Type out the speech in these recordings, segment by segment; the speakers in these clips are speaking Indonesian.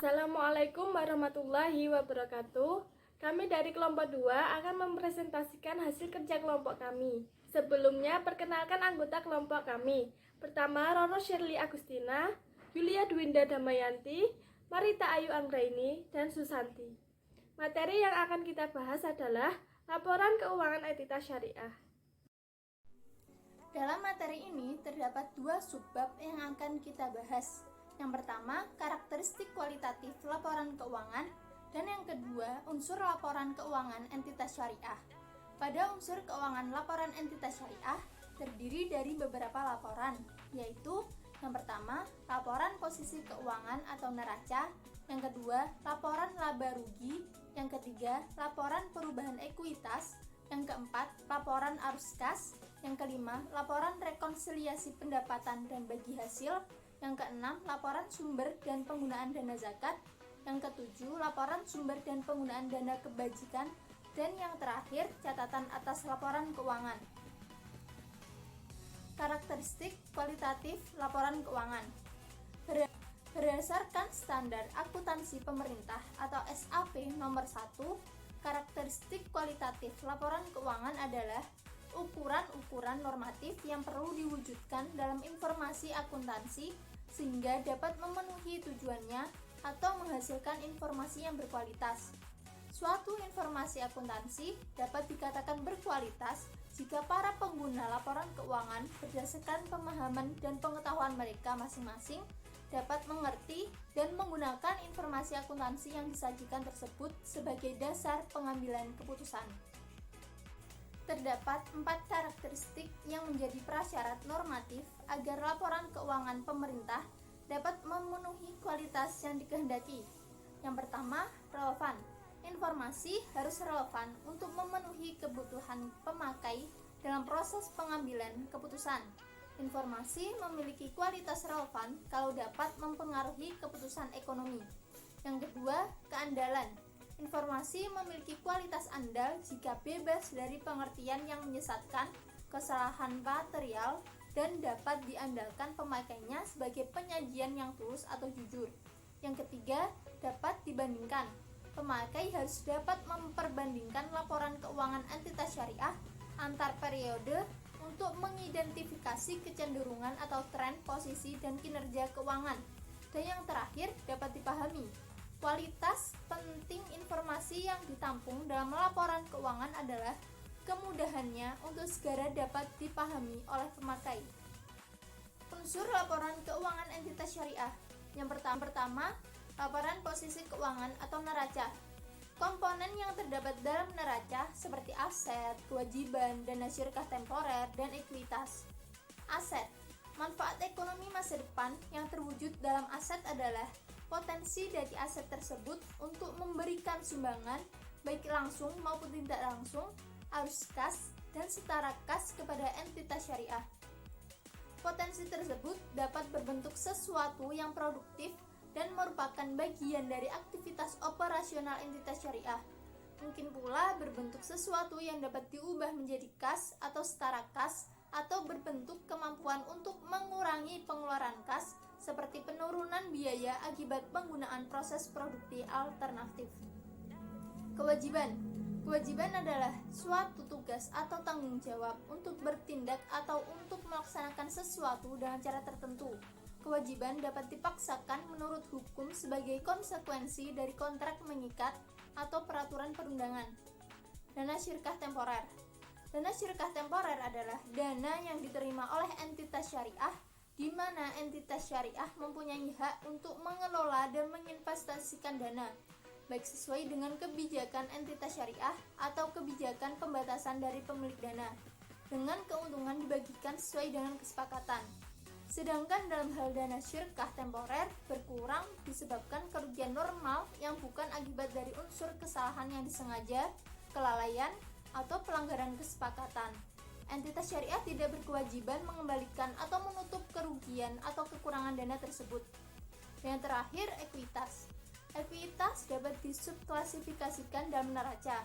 Assalamualaikum warahmatullahi wabarakatuh. Kami dari kelompok 2 akan mempresentasikan hasil kerja kelompok kami. Sebelumnya, perkenalkan anggota kelompok kami. Pertama, Roro Shirley Agustina, Yulia Dwinda Damayanti, Marita Ayu Anggraini, dan Susanti. Materi yang akan kita bahas adalah laporan keuangan entitas syariah. Dalam materi ini terdapat dua subbab yang akan kita bahas. Yang pertama, karakteristik kualitatif laporan keuangan, dan yang kedua, unsur laporan keuangan entitas syariah. Pada unsur keuangan laporan entitas syariah terdiri dari beberapa laporan, yaitu yang pertama, laporan posisi keuangan atau neraca, yang kedua, laporan laba rugi, yang ketiga, laporan perubahan ekuitas, yang keempat, laporan arus kas, yang kelima, laporan rekonsiliasi pendapatan dan bagi hasil, yang keenam, laporan sumber dan penggunaan dana zakat, yang ketujuh, laporan sumber dan penggunaan dana kebajikan, dan yang terakhir, catatan atas laporan keuangan. Karakteristik kualitatif laporan keuangan. Berdasarkan standar akuntansi pemerintah atau SAP nomor 1, karakteristik kualitatif laporan keuangan adalah ukuran-ukuran normatif yang perlu diwujudkan dalam informasi akuntansi sehingga dapat memenuhi tujuannya atau menghasilkan informasi yang berkualitas. Suatu informasi akuntansi dapat dikatakan berkualitas jika para pengguna laporan keuangan berdasarkan pemahaman dan pengetahuan mereka masing-masing dapat mengerti dan menggunakan informasi akuntansi yang disajikan tersebut sebagai dasar pengambilan keputusan. Terdapat 4 karakteristik yang menjadi prasyarat normatif agar laporan keuangan pemerintah dapat memenuhi kualitas yang dikehendaki. Yang pertama, relevan. Informasi harus relevan untuk memenuhi kebutuhan pemakai dalam proses pengambilan keputusan. Informasi memiliki kualitas relevan kalau dapat mempengaruhi keputusan ekonomi. Yang kedua, keandalan. Informasi memiliki kualitas andal jika bebas dari pengertian yang menyesatkan, kesalahan material, dan dapat diandalkan pemakainya sebagai penyajian yang tulus atau jujur. Yang ketiga, dapat dibandingkan. Pemakai harus dapat memperbandingkan laporan keuangan entitas syariah antar periode untuk mengidentifikasi kecenderungan atau tren posisi dan kinerja keuangan. Dan yang terakhir, dapat dipahami. Kualitas penting informasi yang ditampung dalam laporan keuangan adalah kemudahannya untuk segera dapat dipahami oleh pemakai. Unsur laporan keuangan entitas syariah. Yang pertama, laporan posisi keuangan atau neraca. Komponen yang terdapat dalam neraca seperti aset, kewajiban, dana syirkah temporer, dan ekuitas. Aset. Manfaat ekonomi masa depan yang terwujud dalam aset adalah potensi dari aset tersebut untuk memberikan sumbangan baik langsung maupun tidak langsung, arus kas, dan setara kas kepada entitas syariah. Potensi tersebut dapat berbentuk sesuatu yang produktif dan merupakan bagian dari aktivitas operasional entitas syariah. Mungkin pula berbentuk sesuatu yang dapat diubah menjadi kas atau setara kas, atau berbentuk kemampuan untuk mengurangi pengeluaran kas seperti penurunan biaya akibat penggunaan proses produksi alternatif. Kewajiban. Kewajiban adalah suatu tugas atau tanggung jawab untuk bertindak atau untuk melaksanakan sesuatu dengan cara tertentu. Kewajiban dapat dipaksakan menurut hukum sebagai konsekuensi dari kontrak mengikat atau peraturan perundangan. Dana syirkah temporer. Dana syirkah temporer adalah dana yang diterima oleh entitas syariah di mana entitas syariah mempunyai hak untuk mengelola dan menginvestasikan dana, baik sesuai dengan kebijakan entitas syariah atau kebijakan pembatasan dari pemilik dana, dengan keuntungan dibagikan sesuai dengan kesepakatan. Sedangkan dalam hal dana syirkah temporer berkurang disebabkan kerugian normal yang bukan akibat dari unsur kesalahan yang disengaja, kelalaian, atau pelanggaran kesepakatan. Entitas syariah tidak berkewajiban mengembalikan atau menutup kerugian atau kekurangan dana tersebut. Yang terakhir, ekuitas. Ekuitas dapat disubklasifikasikan dalam neraca.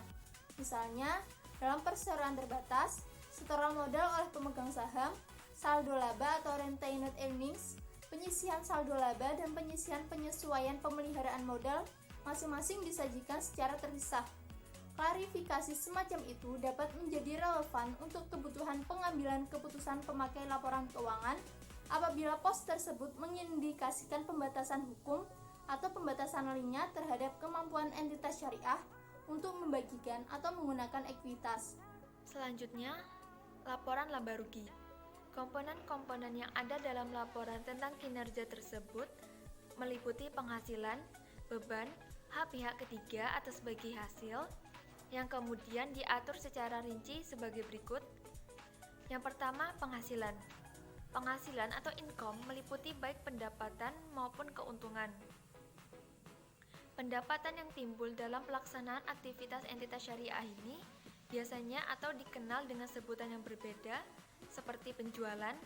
Misalnya, dalam perseroan terbatas, setoran modal oleh pemegang saham, saldo laba atau retained earnings, Penyisihan saldo laba dan penyisihan penyesuaian pemeliharaan modal masing-masing disajikan secara terpisah. Klarifikasi semacam itu dapat menjadi relevan untuk kebutuhan pengambilan keputusan pemakai laporan keuangan apabila pos tersebut mengindikasikan pembatasan hukum atau pembatasan lainnya terhadap kemampuan entitas syariah untuk membagikan atau menggunakan ekuitas. Selanjutnya, laporan laba rugi. Komponen-komponen yang ada dalam laporan tentang kinerja tersebut meliputi penghasilan, beban, hak pihak ketiga atas bagi hasil, yang kemudian diatur secara rinci sebagai berikut. Yang pertama, penghasilan. Penghasilan atau income meliputi baik pendapatan maupun keuntungan. Pendapatan yang timbul dalam pelaksanaan aktivitas entitas syariah ini biasanya atau dikenal dengan sebutan yang berbeda seperti penjualan,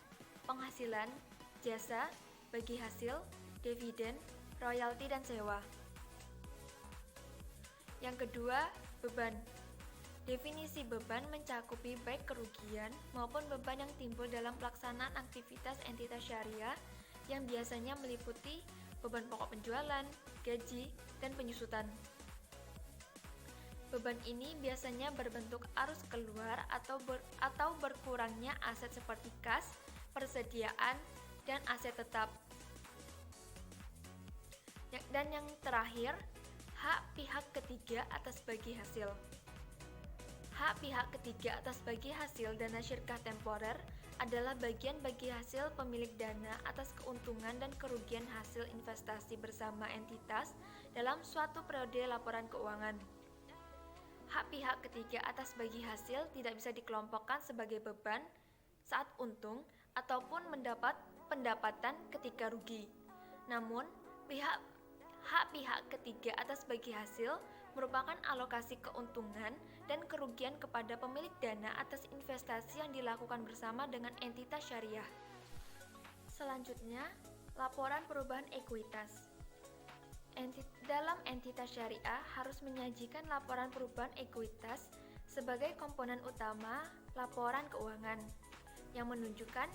penghasilan, jasa, bagi hasil, dividen, royalti, dan sewa. Yang kedua, beban. Definisi beban mencakupi baik kerugian maupun beban yang timbul dalam pelaksanaan aktivitas entitas syariah yang biasanya meliputi beban pokok penjualan, gaji, dan penyusutan. Beban ini biasanya berbentuk arus keluar atau berkurangnya aset seperti kas, persediaan, dan aset tetap. Dan yang terakhir, hak pihak ketiga atas bagi hasil. Hak pihak ketiga atas bagi hasil dana syirkah temporer adalah bagian bagi hasil pemilik dana atas keuntungan dan kerugian hasil investasi bersama entitas dalam suatu periode laporan keuangan. Hak pihak ketiga atas bagi hasil tidak bisa dikelompokkan sebagai beban saat untung ataupun mendapat pendapatan ketika rugi. Namun, hak pihak ketiga atas bagi hasil merupakan alokasi keuntungan dan kerugian kepada pemilik dana atas investasi yang dilakukan bersama dengan entitas syariah. Selanjutnya, laporan perubahan ekuitas. Dalam entitas syariah harus menyajikan laporan perubahan ekuitas sebagai komponen utama laporan keuangan yang menunjukkan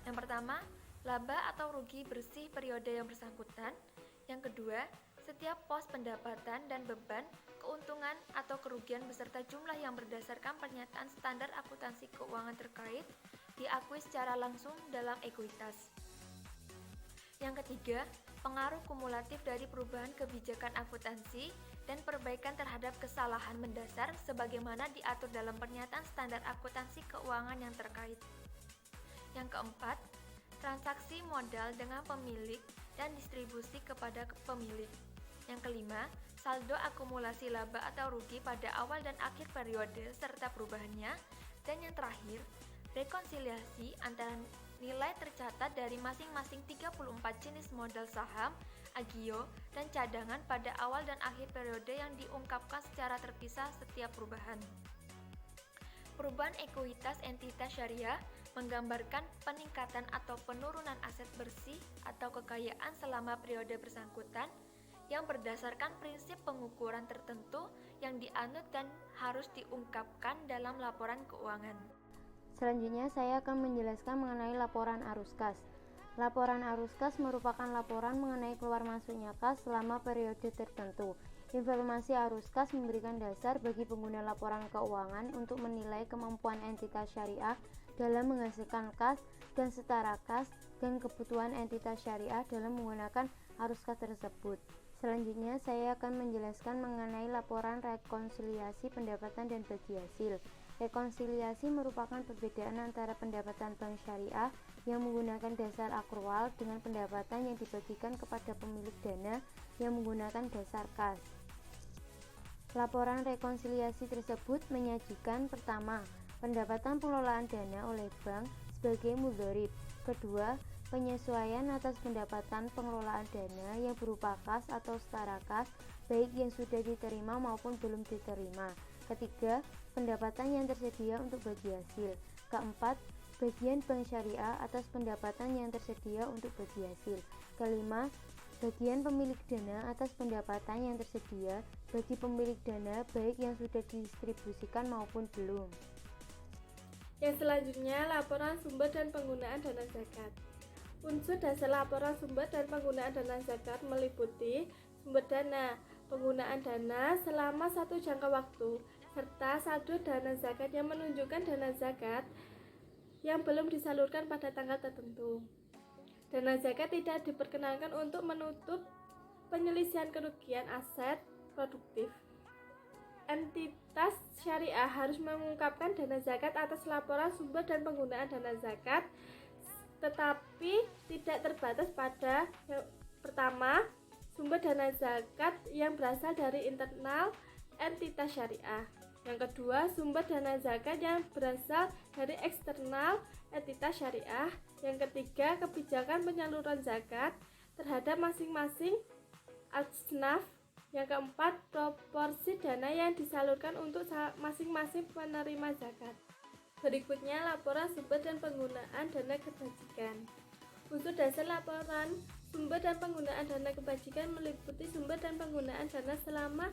yang pertama, laba atau rugi bersih periode yang bersangkutan. Yang kedua, setiap pos pendapatan dan beban, keuntungan atau kerugian beserta jumlah yang berdasarkan pernyataan standar akuntansi keuangan terkait diakui secara langsung dalam ekuitas. Yang ketiga, pengaruh kumulatif dari perubahan kebijakan akuntansi dan perbaikan terhadap kesalahan mendasar sebagaimana diatur dalam pernyataan standar akuntansi keuangan yang terkait. Yang keempat, transaksi modal dengan pemilik dan distribusi kepada pemilik. Yang kelima, saldo akumulasi laba atau rugi pada awal dan akhir periode serta perubahannya. Dan yang terakhir, rekonsiliasi antara nilai tercatat dari masing-masing 34 jenis modal saham, agio, dan cadangan pada awal dan akhir periode yang diungkapkan secara terpisah setiap perubahan. Perubahan ekuitas entitas syariah menggambarkan peningkatan atau penurunan aset bersih atau kekayaan selama periode bersangkutan yang berdasarkan prinsip pengukuran tertentu yang dianut dan harus diungkapkan dalam laporan keuangan. Selanjutnya saya akan menjelaskan mengenai laporan arus kas. Laporan arus kas merupakan laporan mengenai keluar masuknya kas selama periode tertentu. Informasi arus kas memberikan dasar bagi pengguna laporan keuangan untuk menilai kemampuan entitas syariah dalam menghasilkan kas dan setara kas dan kebutuhan entitas syariah dalam menggunakan arus kas tersebut. Selanjutnya saya akan menjelaskan mengenai laporan rekonsiliasi pendapatan dan bagi hasil. Rekonsiliasi merupakan perbedaan antara pendapatan bank syariah yang menggunakan dasar akrual dengan pendapatan yang dibagikan kepada pemilik dana yang menggunakan dasar kas. Laporan rekonsiliasi tersebut menyajikan pertama, pendapatan pengelolaan dana oleh bank sebagai mudhorib. Kedua, penyesuaian atas pendapatan pengelolaan dana yang berupa kas atau setara kas, baik yang sudah diterima maupun belum diterima. Ketiga, pendapatan yang tersedia untuk bagi hasil. Keempat, bagian bank syariah atas pendapatan yang tersedia untuk bagi hasil. Kelima, bagian pemilik dana atas pendapatan yang tersedia bagi pemilik dana baik yang sudah didistribusikan maupun belum. Yang selanjutnya, laporan sumber dan penggunaan dana zakat. Unsur dasar laporan sumber dan penggunaan dana zakat meliputi sumber dana, penggunaan dana selama satu jangka waktu, serta saldo dana zakat yang menunjukkan dana zakat yang belum disalurkan pada tanggal tertentu. Dana zakat tidak diperkenankan untuk menutup penyelisihan kerugian aset produktif. Entitas syariah harus mengungkapkan dana zakat atas laporan sumber dan penggunaan dana zakat, tetapi tidak terbatas pada yang pertama, sumber dana zakat yang berasal dari internal entitas syariah. Yang kedua, sumber dana zakat yang berasal dari eksternal entitas syariah. Yang ketiga, kebijakan penyaluran zakat terhadap masing-masing asnaf. Yang keempat, proporsi dana yang disalurkan untuk masing-masing penerima zakat. Berikutnya, laporan sumber dan penggunaan dana kebajikan. Unsur dasar laporan sumber dan penggunaan dana kebajikan meliputi sumber dan penggunaan dana selama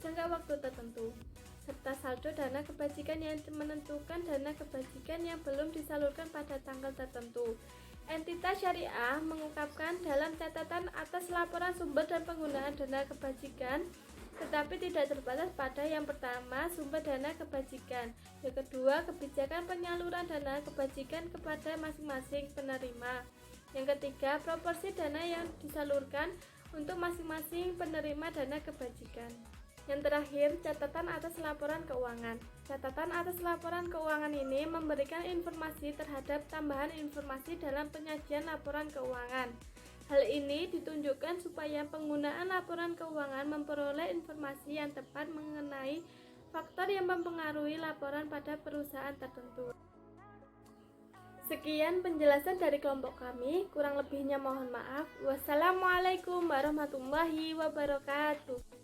jangka waktu tertentu, serta saldo dana kebajikan yang menentukan dana kebajikan yang belum disalurkan pada tanggal tertentu. Entitas syariah mengungkapkan dalam catatan atas laporan sumber dan penggunaan dana kebajikan, tetapi tidak terbatas pada yang pertama, sumber dana kebajikan. Yang kedua, kebijakan penyaluran dana kebajikan kepada masing-masing penerima. Yang ketiga, proporsi dana yang disalurkan untuk masing-masing penerima dana kebajikan. Yang terakhir, catatan atas laporan keuangan. Catatan atas laporan keuangan ini memberikan informasi terhadap tambahan informasi dalam penyajian laporan keuangan. Hal ini ditunjukkan supaya penggunaan laporan keuangan memperoleh informasi yang tepat mengenai faktor yang mempengaruhi laporan pada perusahaan tertentu. Sekian penjelasan dari kelompok kami, kurang lebihnya mohon maaf. Wassalamualaikum warahmatullahi wabarakatuh.